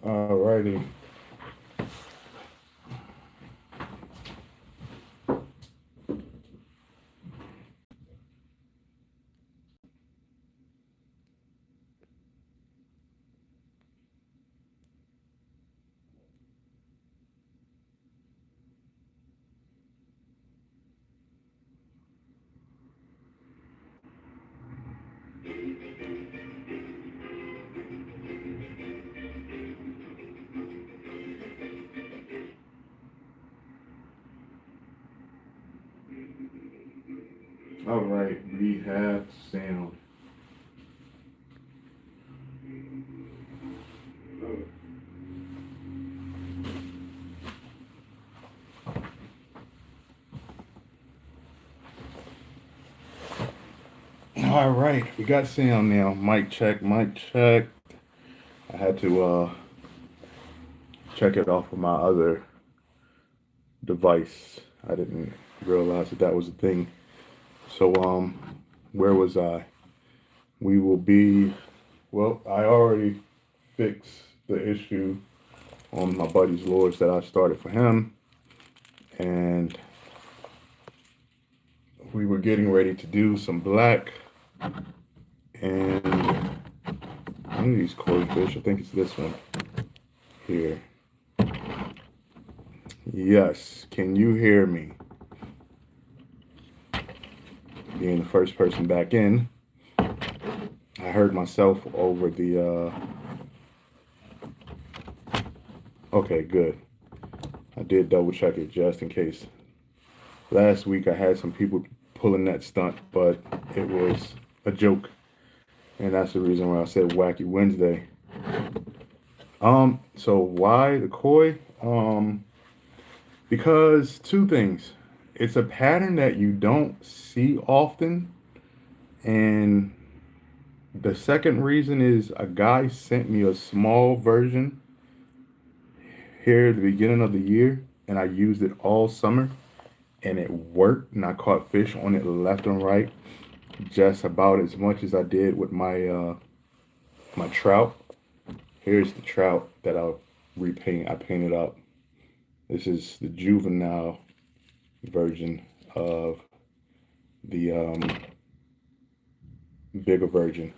Alrighty. Alright, we have sound. Alright, we got sound now. Mic check, mic check. I had to check it off of my other device. I didn't realize that was a thing. So where was I? We will be, well, I already fixed the issue on my buddy's lures that I started for him, and we were getting ready to do some black, and one of these koi fish, I think it's this one here. Yes, can you hear me? Being the first person back in, I heard myself over the, okay, good. I did double check it just in case. Last week I had some people pulling that stunt, but it was a joke. And that's the reason why I said Wacky Wednesday. So why the koi? Because two things. It's a pattern that you don't see often. And the second reason is a guy sent me a small version here at the beginning of the year, and I used it all summer, and it worked, and I caught fish on it left and right, just about as much as I did with my my trout. Here's the trout that I painted up. This is the juvenile version of the bigger version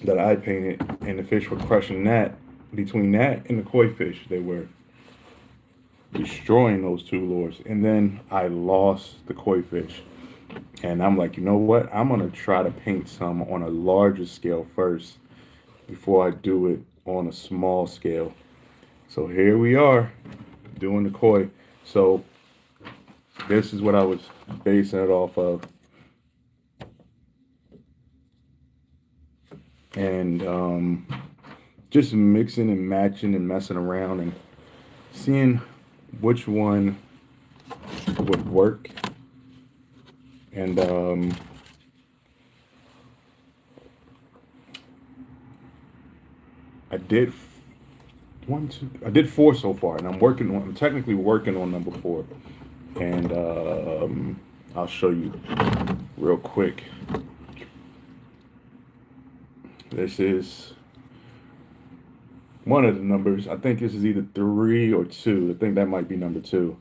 that I painted, and the fish were crushing that. Between that and the koi fish, they were destroying those two lures. And then I lost the koi fish, and I'm like, you know what? I'm gonna try to paint some on a larger scale first before I do it on a small scale. So here we are doing the koi. So this is what I was basing it off of. And just mixing and matching and messing around and seeing which one would work. And I did I did four so far, and I'm technically working on number four. And I'll show you real quick. This is one of the numbers. I think this is either 3 or 2. I think that might be number 2.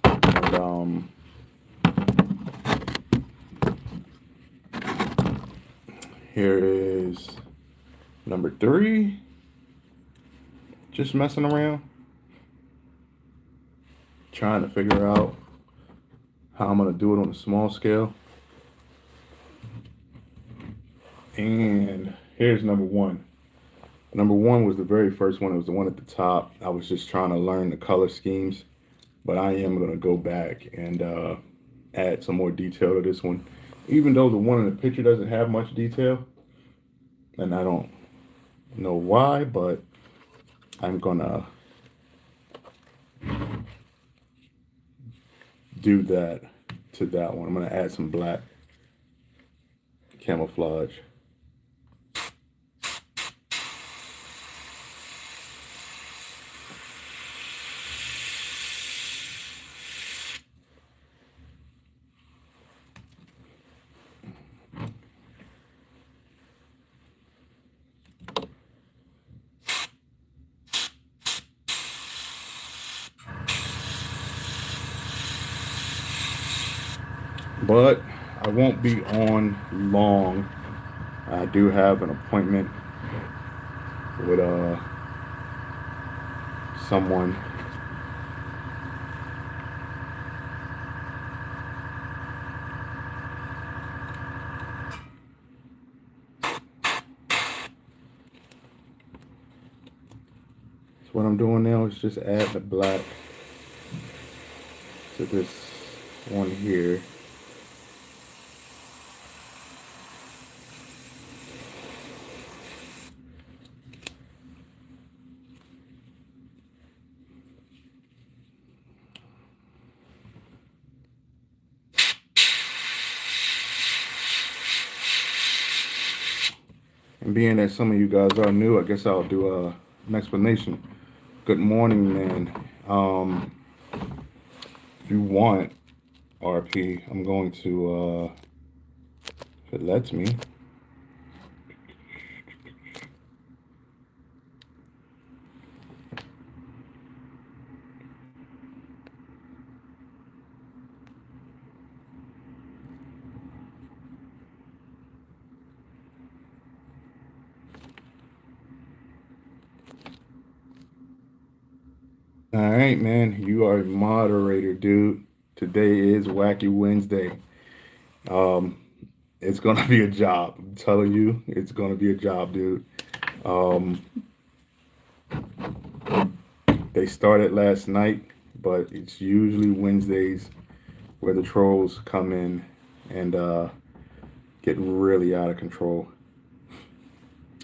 And here is number 3. Just messing around, trying to figure out how I'm gonna do it on a small scale. And here's number 1. Number 1 was the very first one. It was the one at the top. I was just trying to learn the color schemes, but I am gonna go back and add some more detail to this one, even though the one in the picture doesn't have much detail, and I don't know why, but I'm gonna do that to that one. I'm gonna add some black camouflage. But I won't be on long. I do have an appointment with someone. So what I'm doing now is just add the black to this one here. And being that some of you guys are new, I guess I'll do an explanation. Good morning, man. If you want RP, I'm going to, if it lets me. All right, man. You are a moderator, dude. Today is Wacky Wednesday. It's gonna be a job. I'm telling you, it's gonna be a job, dude. Um, they started last night, but it's usually Wednesdays where the trolls come in and get really out of control.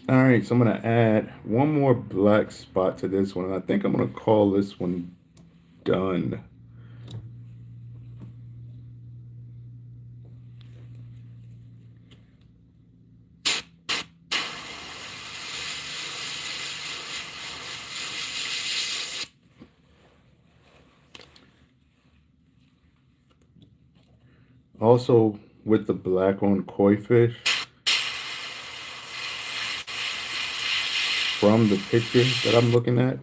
All right, so I'm gonna add one more black spot to this one, and I think I'm gonna call this one done. Also, with the black on koi fish, from the picture that I'm looking at,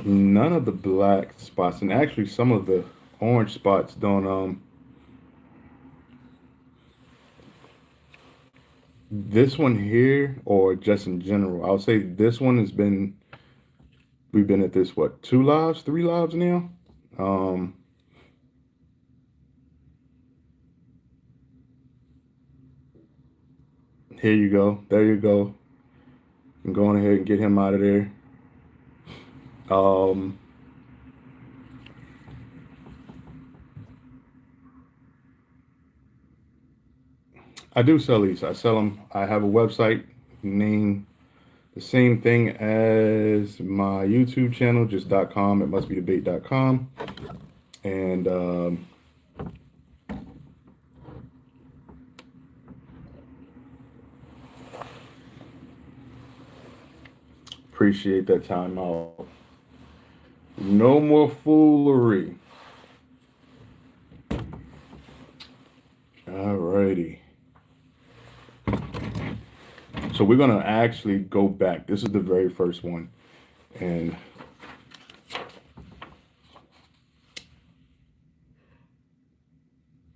none of the black spots, and actually some of the orange spots don't this one here, or just in general, I'll say this one has been, we've been at this, what, 2 lives, 3 lives now? Um, Here you go. There you go. I'm going ahead and get him out of there. Um, I do sell these. I sell them. I have a website named the same thing as my YouTube channel, just .com. It must be debate.com. And appreciate that time out. No more foolery. Alrighty. So we're gonna actually go back. This is the very first one. And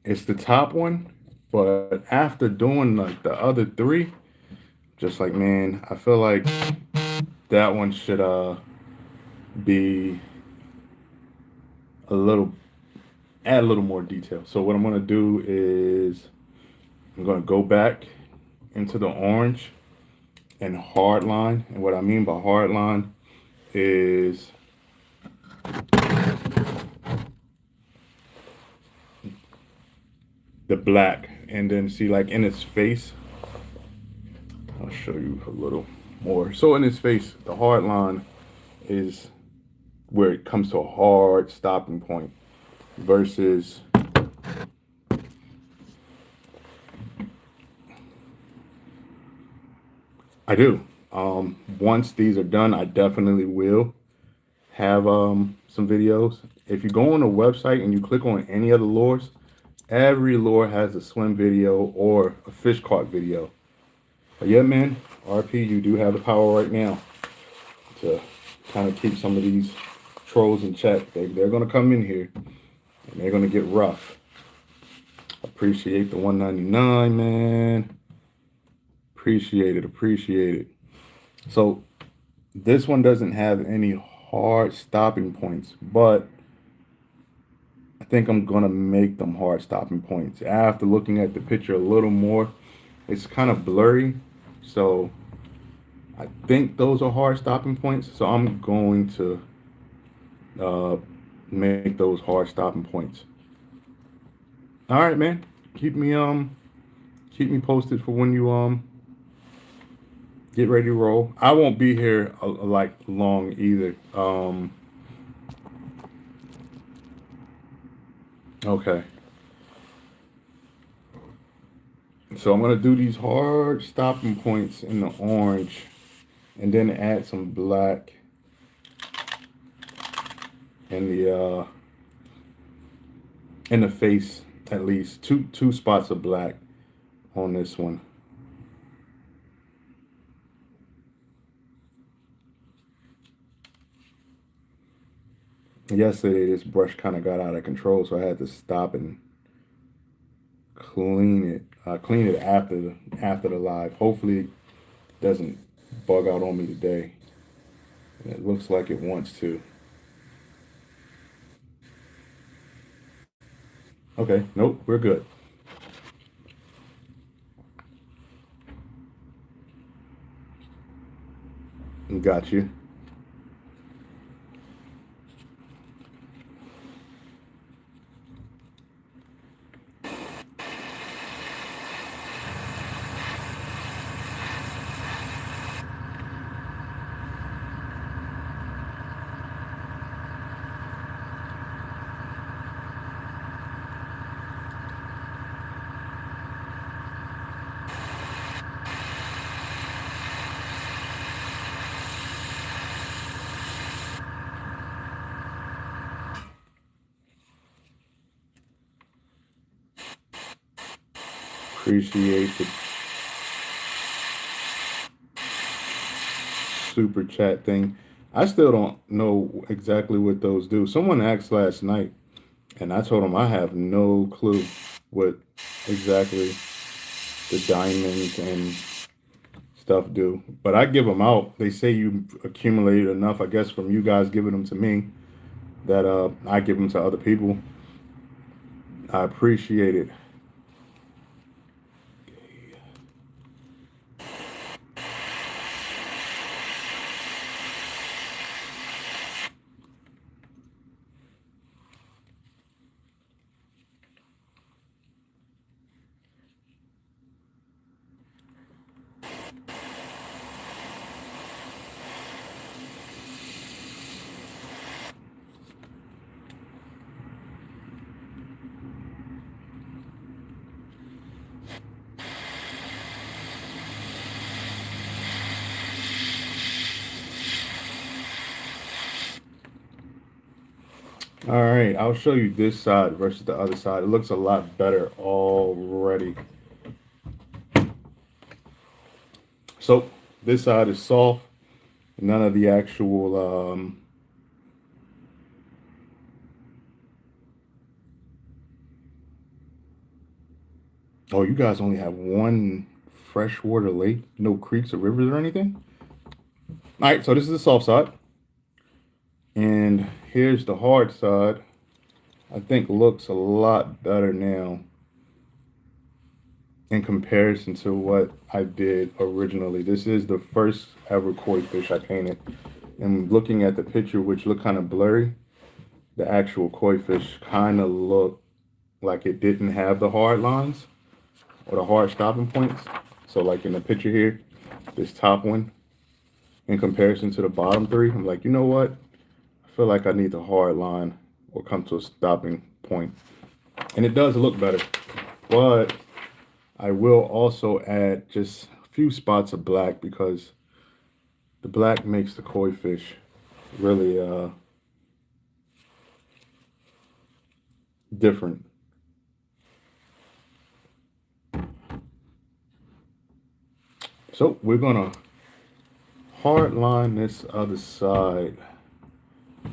it's the top one, but after doing like the other three, just like, man, I feel like that one should be a little, add a little more detail. So what I'm gonna do is I'm gonna go back into the orange and hard line. And what I mean by hard line is the black, and then see, like, in his face, I'll show you a little more. So in his face, the hard line is where it comes to a hard stopping point versus I do. Once these are done, I definitely will have some videos. If you go on the website and you click on any of the lures, every lure has a swim video or a fish caught video. But yeah, man, RP, you do have the power right now to kind of keep some of these trolls in check. They're going to come in here and they're going to get rough. Appreciate the 199, man. Appreciate it, appreciate it. So this one doesn't have any hard stopping points, but I think I'm gonna make them hard stopping points. After looking at the picture a little more, it's kind of blurry. So I think those are hard stopping points. So I'm going to uh, make those hard stopping points. All right, man. Keep me posted for when you get ready to roll. I won't be here like long either. Okay. So I'm gonna do these hard stopping points in the orange, and then add some black in the face, at least two spots of black on this one. Yesterday this brush kind of got out of control, so I had to stop and clean it. Clean it after the live. Hopefully it doesn't bug out on me today. And it looks like it wants to. Okay, nope, we're good. Got you. Appreciate the super chat thing. I still don't know exactly what those do. Someone asked last night, and I told them I have no clue what exactly the diamonds and stuff do. But I give them out. They say you accumulated enough, I guess, from you guys giving them to me that I give them to other people. I appreciate it. All right, I'll show you this side versus the other side. It looks a lot better already. So this side is soft. None of the actual oh, you guys only have one freshwater lake, no creeks or rivers or anything? All right, so this is the soft side. And here's the hard side. I think looks a lot better now in comparison to what I did originally. This is the first ever koi fish I painted. And looking at the picture, which looked kind of blurry, the actual koi fish kind of looked like it didn't have the hard lines or the hard stopping points. So like in the picture here, this top one, in comparison to the bottom three, I'm like, you know what? I feel like I need the hard line or come to a stopping point. And it does look better. But I will also add just a few spots of black because the black makes the koi fish really different. So we're gonna hard line this other side.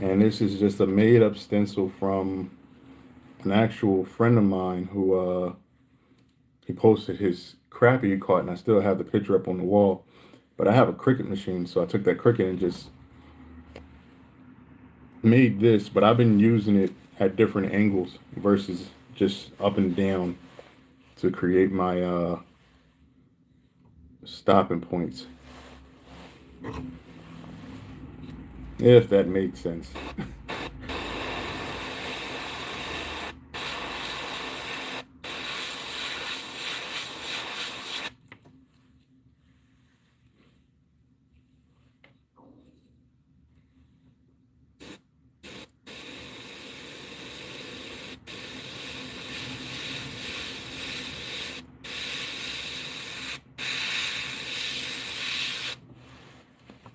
And this is just a made up stencil from an actual friend of mine who He posted his crappie he caught, and I still have the picture up on the wall. But I have a Cricut machine, so I took that Cricut and just made this. But I've been using it at different angles versus just up and down to create my stopping points. If that made sense.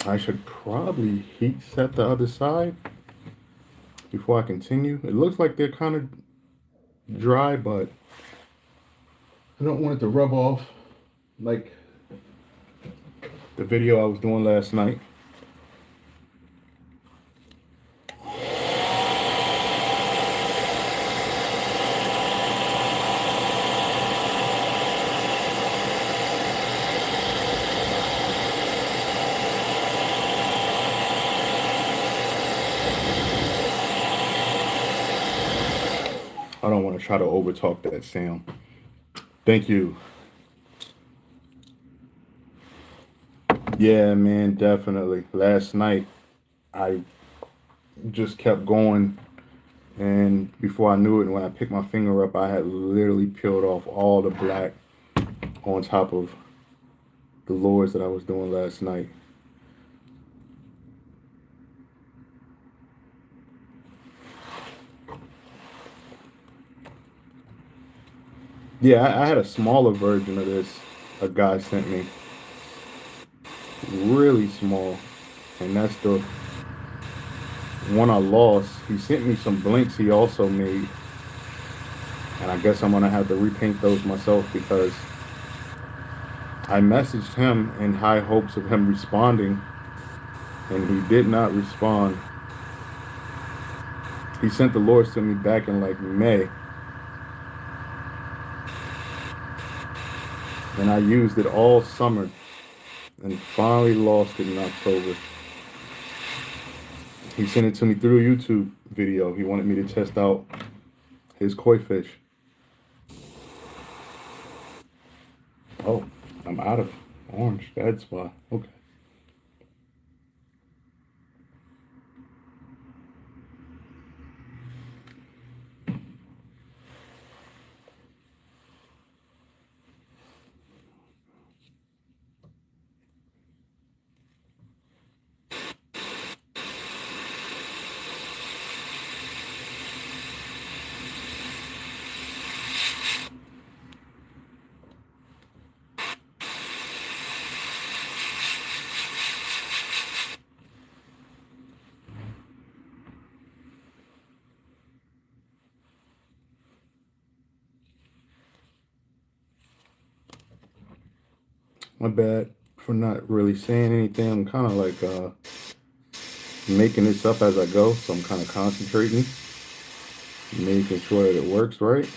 I should probably heat set the other side before I continue. It looks like they're kind of dry, but I don't want it to rub off like the video I was doing last night. I don't want to try to overtalk that sound. Thank you. Yeah, man, definitely. Last night, I just kept going, and before I knew it, when I picked my finger up, I had literally peeled off all the black on top of the lures that I was doing last night. Yeah, I had a smaller version of this a guy sent me. Really small. And that's the one I lost. He sent me some blinks he also made. And I guess I'm going to have to repaint those myself because I messaged him in high hopes of him responding. And he did not respond. He sent the lures to me back in like May. And I used it all summer and finally lost it in October. He sent it to me through a YouTube video. He wanted me to test out his koi fish. Oh, I'm out of orange. That's why. Okay. My bad for not really saying anything. I'm kind of like making this up as I go, so I'm kind of concentrating, making sure that it works right,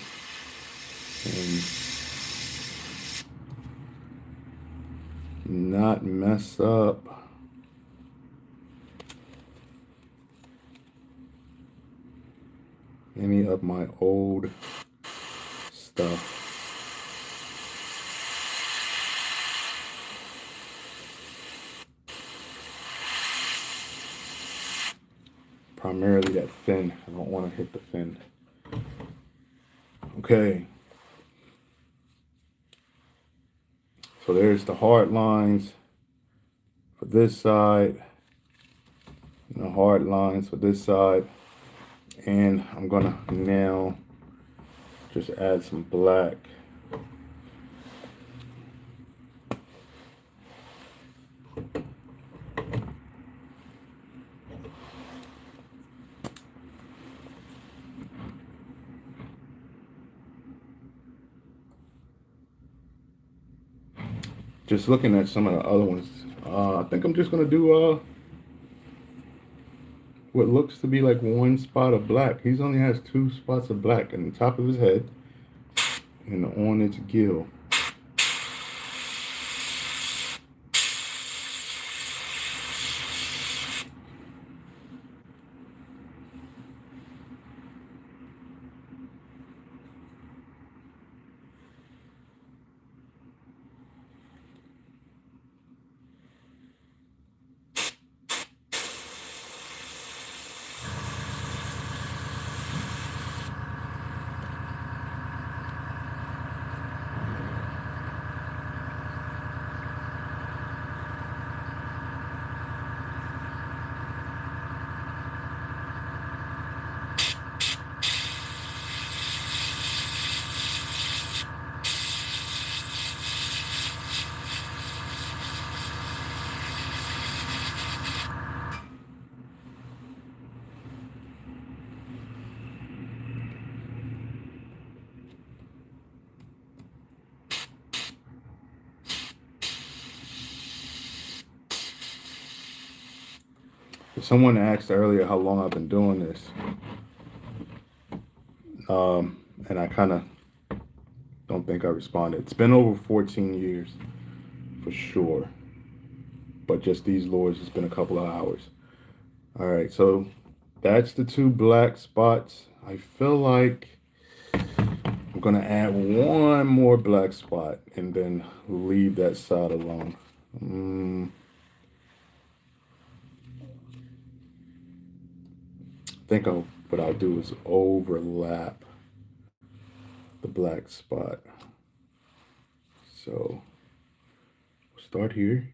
and not mess up any of my old stuff. Primarily that fin. I don't want to hit the fin. Okay. So there's the hard lines for this side, and the hard lines for this side. And I'm gonna now just add some black. Just looking at some of the other ones, I think I'm just gonna do what looks to be like one spot of black. He only has 2 spots of black in the top of his head. and on its gill. Someone asked earlier how long I've been doing this, and I kind of don't think I responded. It's been over 14 years for sure, but just these lures, it's been a couple of hours. All right, so that's the 2 black spots. I feel like I'm gonna add one more black spot and then leave that side alone. I think what I'll do is overlap the black spot. So we'll start here.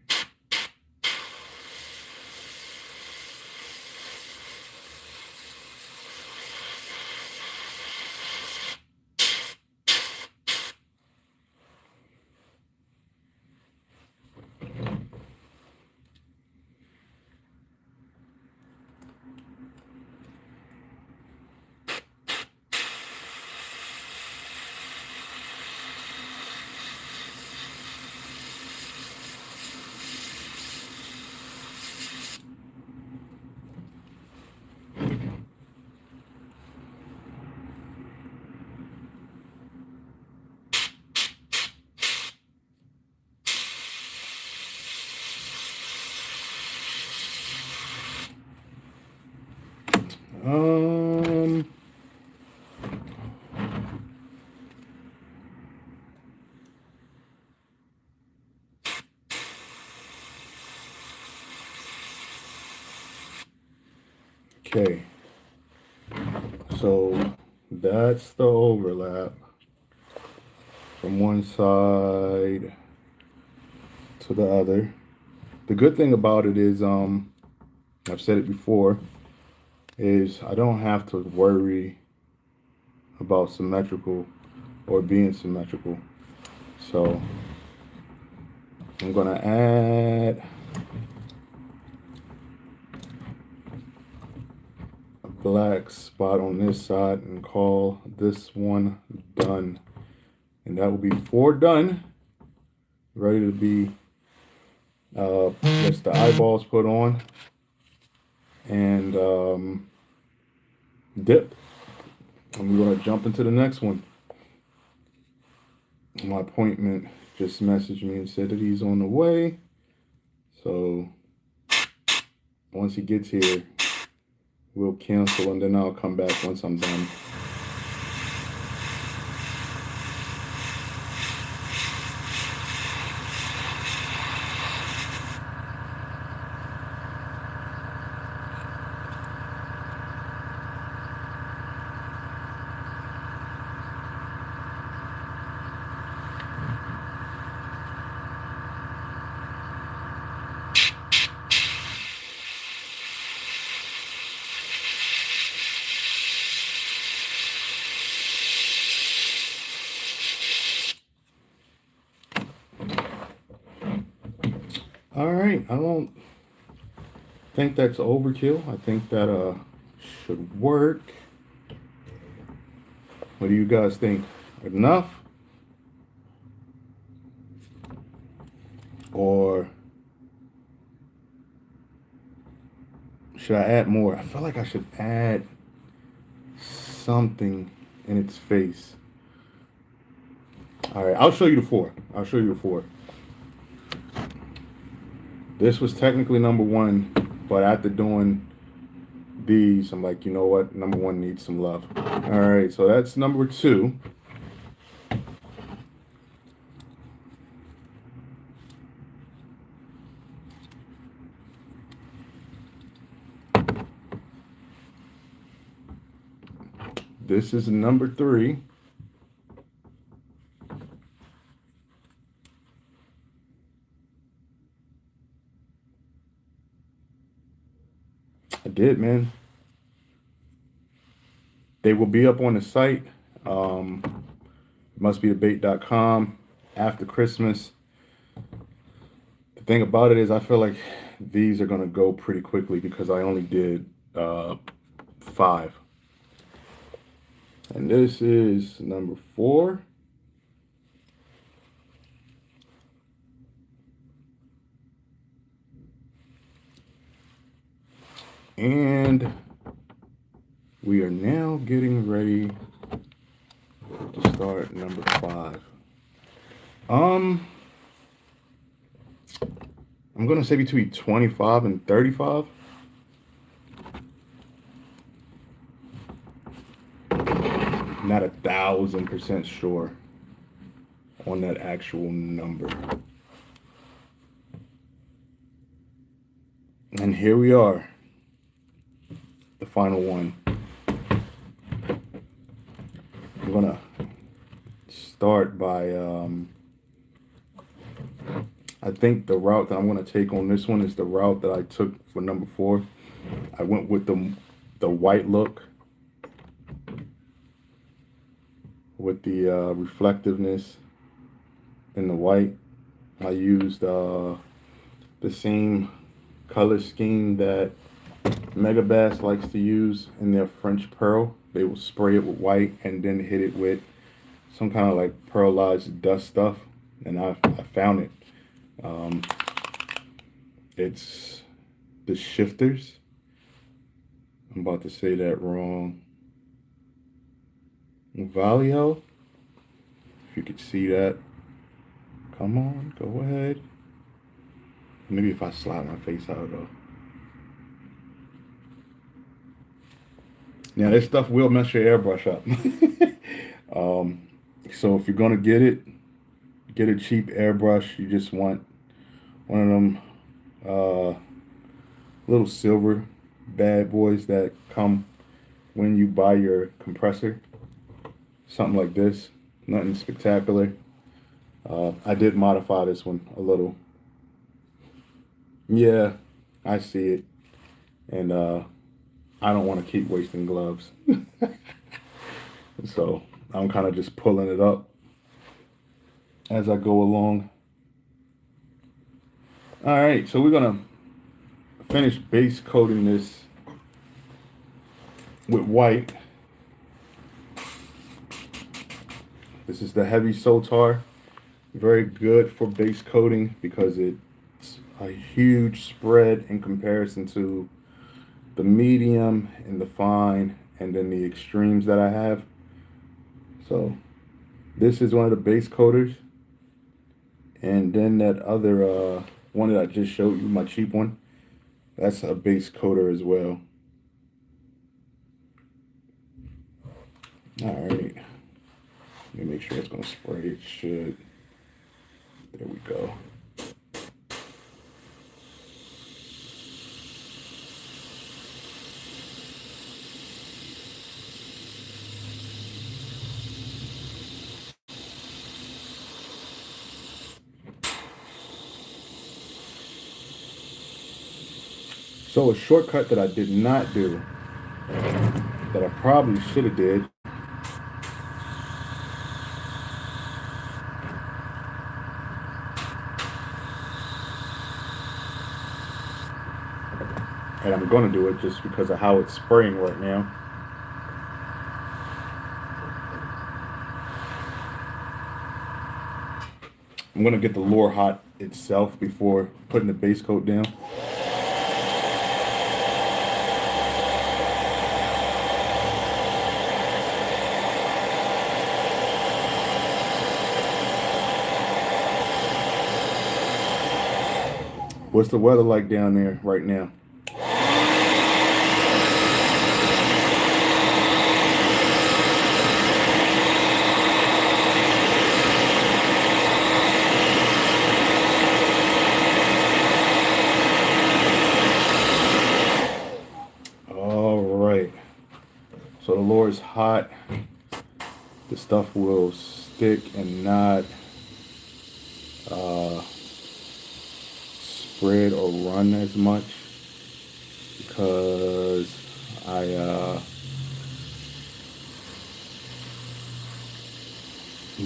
Okay, so that's the overlap from one side to the other. The good thing about it is, I've said it before, is I don't have to worry about symmetrical or being symmetrical. So I'm gonna add a black spot on this side and call this one done. And that will be 4 done, ready to be just the eyeballs put on and dipped. And we're gonna jump into the next one. My appointment just messaged me and said that he's on the way. So once he gets here, we'll cancel and then I'll come back once I'm done. All right, I don't think that's overkill. I think that should work. What do you guys think? Enough? Or should I add more? I feel like I should add something in its face. All right, I'll show you the four. I'll show you the four. This was technically number one, but after doing these, I'm like, you know what? Number one needs some love. All right, so that's number two. This is number three. I did, man. They will be up on the site. It must be debate.com after Christmas. The thing about it is, I feel like these are going to go pretty quickly because I only did 5. And this is number 4. And we are now getting ready to start number 5. I'm gonna say between 25 and 35. Not 1,000% sure on that actual number. And here we are, the final one. I'm gonna start by I think the route that I'm going to take on this one is the route that I took for number 4. I went with the white look with the reflectiveness in the white. I used the same color scheme that Megabass likes to use in their French Pearl. They will spray it with white and then hit it with some kind of like pearlized dust stuff, and I found it. It's the Shifters. I'm about to say that wrong. Valio, if you could see that. Come on, go ahead. Maybe if I slide my face out though. Now this stuff will mess your airbrush up. So if you're gonna get it, get a cheap airbrush. You just want one of them little silver bad boys that come when you buy your compressor. Something like this. Nothing spectacular. I did modify this one a little. Yeah, I see it. And I don't want to keep wasting gloves. So I'm kind of just pulling it up as I go along. All right, so we're gonna finish base coating this with white. This is the heavy Sotar. Very good for base coating because it's a huge spread in comparison to the medium and the fine and then the extremes that I have. So this is one of the base coaters. And then that other one that I just showed you, my cheap one, that's a base coater as well. All right. Let me make sure it's going to spray. It should. There we go. So a shortcut that I did not do, that I probably should have did, and I'm going to do it just because of how it's spraying right now. I'm going to get the lure hot itself before putting the base coat down. What's the weather like down there right now? All right. So the Lord's hot. The stuff will stick and not spread or run as much because I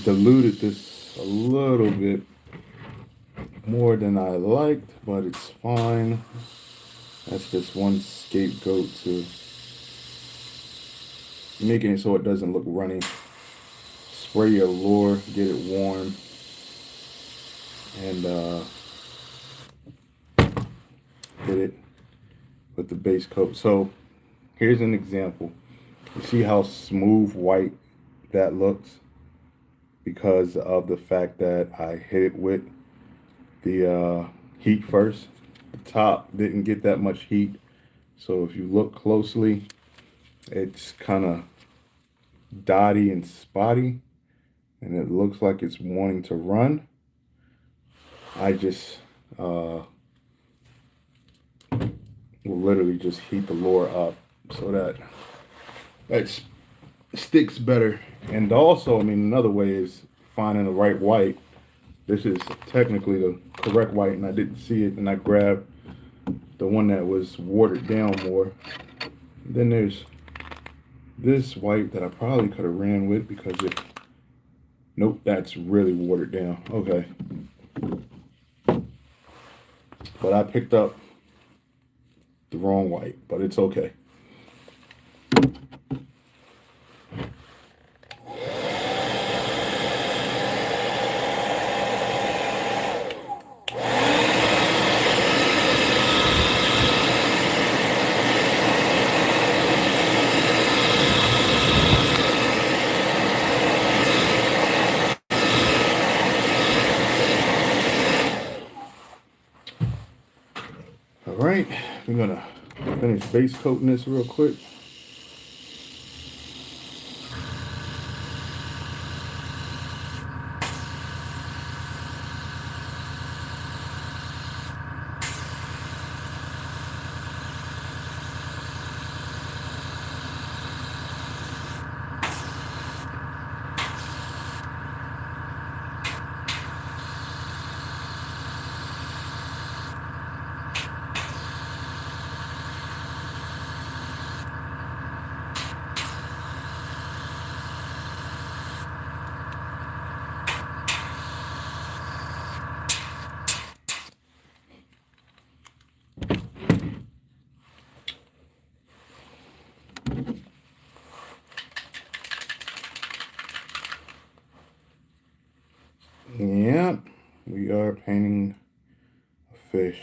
diluted this a little bit more than I liked, but it's fine. That's just one scapegoat to making it so it doesn't look runny. Spray your lure, get it warm, and hit it with the base coat. So here's an example. You see how smooth white that looks because of the fact that I hit it with the heat first. The top didn't get that much heat, so if you look closely, it's kind of dotty and spotty, and it looks like it's wanting to run. I just will literally just heat the lure up so that sticks better. And also, I mean, another way is finding the right white. This is technically the correct white, and I didn't see it, and I grabbed the one that was watered down more. Then there's this white that I probably could have ran with because nope, that's really watered down. Okay. But I picked up the wrong white, but it's okay. All right, we're gonna finish base coating this real quick. Yeah, we are painting a fish.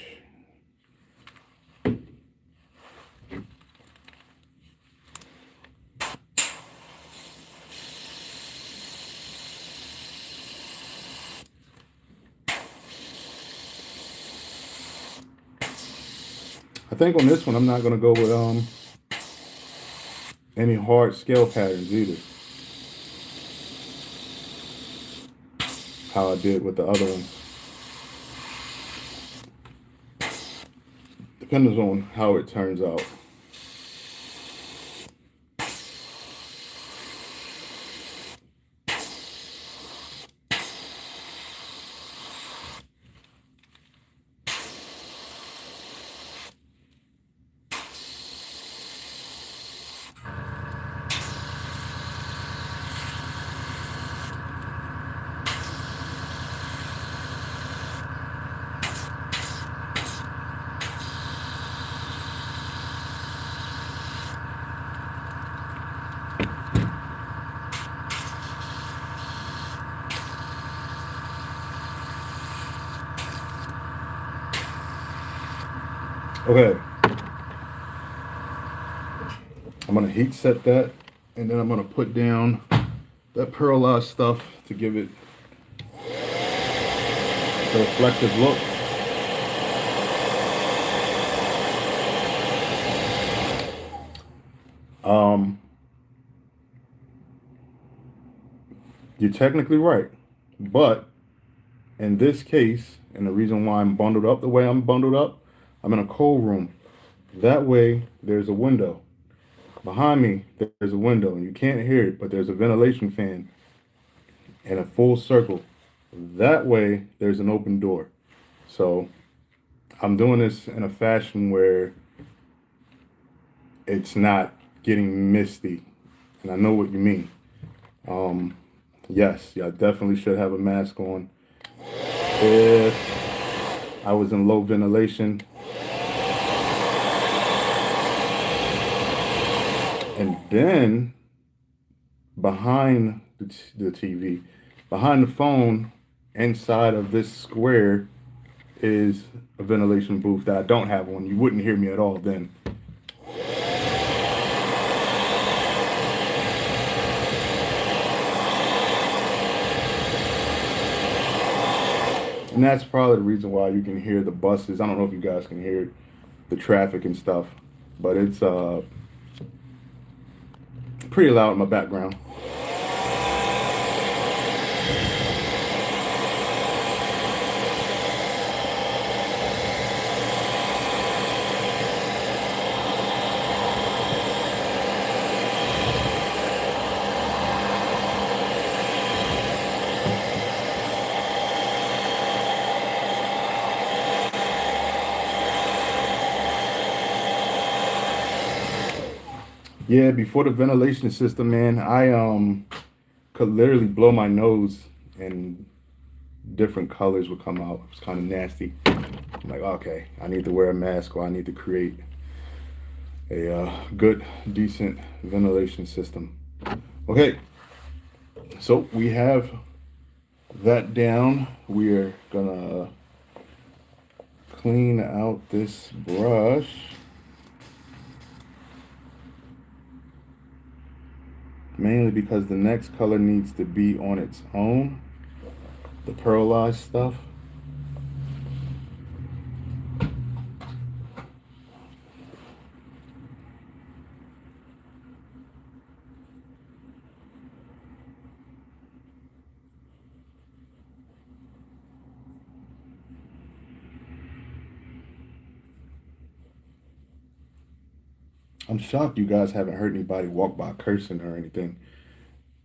I think on this one I'm not gonna go with any hard scale patterns either. How I did with the other one. Depends on how it turns out. Okay, I'm gonna heat set that, and then I'm gonna put down that pearlized stuff to give it the reflective look. Um, you're technically right, but in this case, and the reason why I'm bundled up the way I'm bundled up, I'm in a cold room. That way, there's a window. Behind me, there's a window, and you can't hear it, but there's a ventilation fan in a full circle. That way, there's an open door. So I'm doing this in a fashion where it's not getting misty, and I know what you mean. Um, yes, yeah, I definitely should have a mask on. If I was in low ventilation, and then behind the TV, behind the phone, inside of this square is a ventilation booth that I don't have on. You wouldn't hear me at all then. And that's probably the reason why you can hear the buses. I don't know if you guys can hear the traffic and stuff, but it's pretty loud in my background. Yeah, before the ventilation system, man, I could literally blow my nose and different colors would come out. It was kind of nasty. I'm like, okay, I need to wear a mask or I need to create a good, decent ventilation system. Okay, so we have that down. We're gonna clean out this brush. Mainly because the next color needs to be on its own, the pearlized stuff. I'm shocked you guys haven't heard anybody walk by cursing or anything.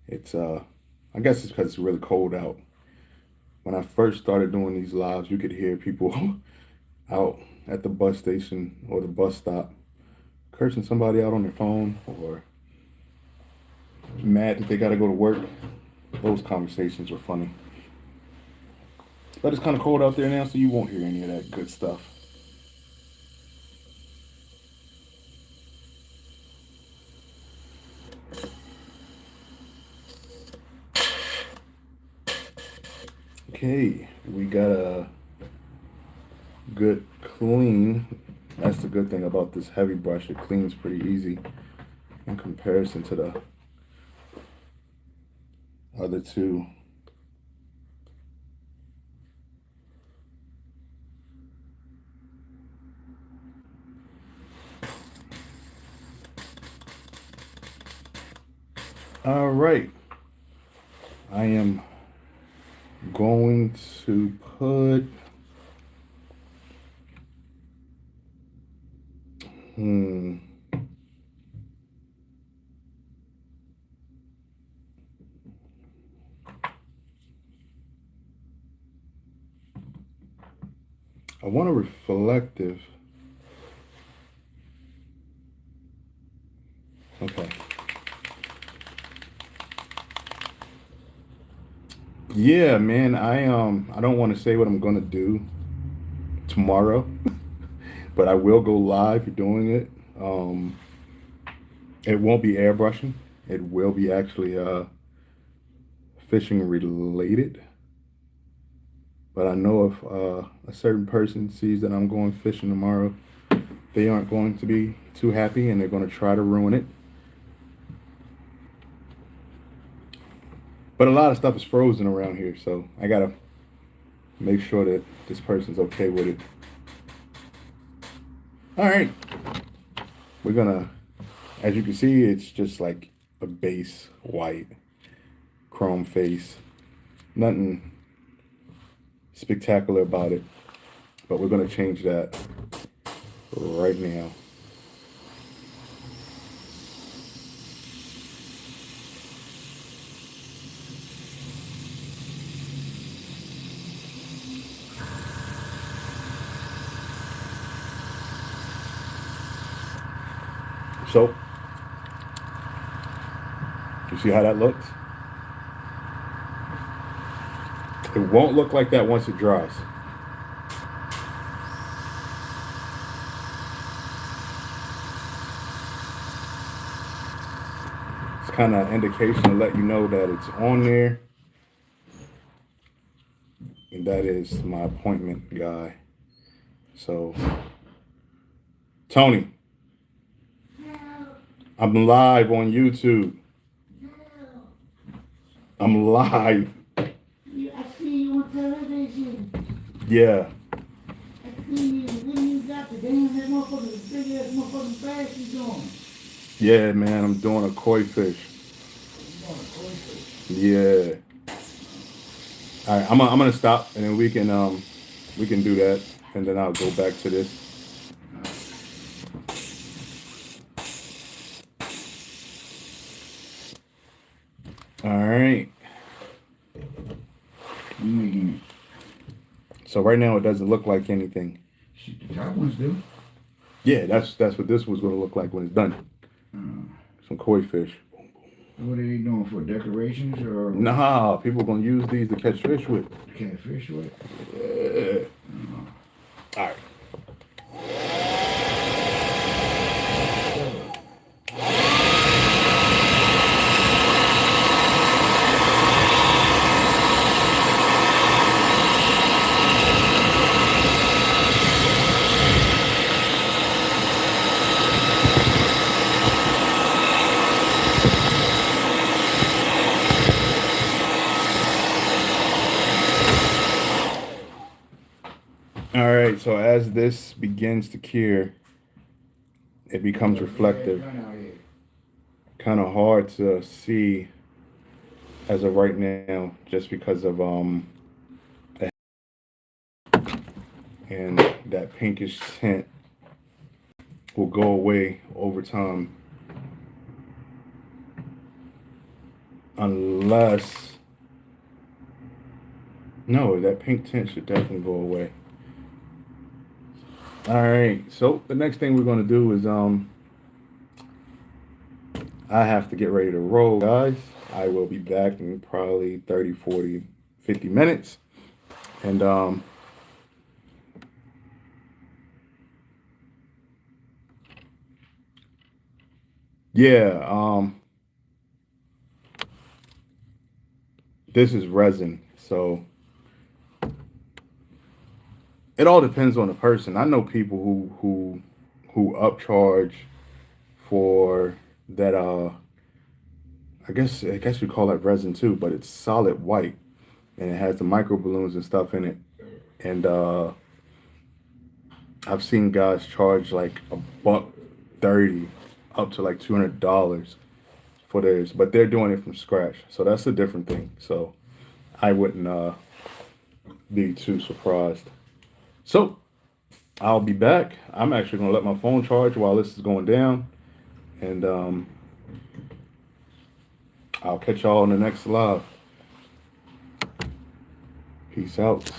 It's I guess it's because it's really cold out. When I first started doing these lives, you could hear people out at the bus station or the bus stop cursing somebody out on their phone or mad that they gotta go to work. Those conversations were funny. But it's kind of cold out there now, so you won't hear any of that good stuff. Okay, we got a good clean. That's the good thing about this heavy brush. It cleans pretty easy in comparison to the other two. All right, I am going to put I want a reflective. Okay. Yeah, man, I don't want to say what I'm gonna do tomorrow, but I will go live doing it. It won't be airbrushing. It will be actually fishing related. But I know if a certain person sees that I'm going fishing tomorrow, they aren't going to be too happy and they're going to try to ruin it. But a lot of stuff is frozen around here, so I gotta make sure that this person's okay with it. All right, we're gonna As you can see, it's just like a base white chrome face. Nothing spectacular about it, but we're gonna change that right now. So, you see how that looks? It won't look like that once it dries. It's kind of indication to let you know that it's on there. And that is my appointment guy. So, Tony, I'm live on YouTube. I'm live. I see you on television. Yeah. I see you. Then you got the damn that motherfucking big ass motherfucking fast you doing. Yeah, man, I'm doing a koi fish. You doing a koi fish. Yeah. All right, I'm gonna stop, and then we can do that, and then I'll go back to this. All right. You making So right now it doesn't look like anything. shit, the top ones do. Yeah, that's what this was gonna look like when it's done. Some koi fish. What are they doing for decorations or Nah, people gonna use these to catch fish with. catfish with? Yeah. All right. All right, so as this begins to cure, it becomes reflective. Kind of hard to see as of right now, just because of and that pinkish tint will go away over time, unless no, that pink tint should definitely go away. All right, so the next thing we're gonna do is I have to get ready to roll, guys. I will be back in probably 30, 40, 50 minutes. And yeah, this is resin, so it all depends on the person. I know people who upcharge for that I guess you call that resin too, but it's solid white and it has the micro balloons and stuff in it. And I've seen guys charge like $130 up to like $200 for theirs, but they're doing it from scratch. So that's a different thing. So I wouldn't be too surprised. So I'll be back. I'm actually gonna let my phone charge while this is going down, and I'll catch y'all on the next live. Peace out.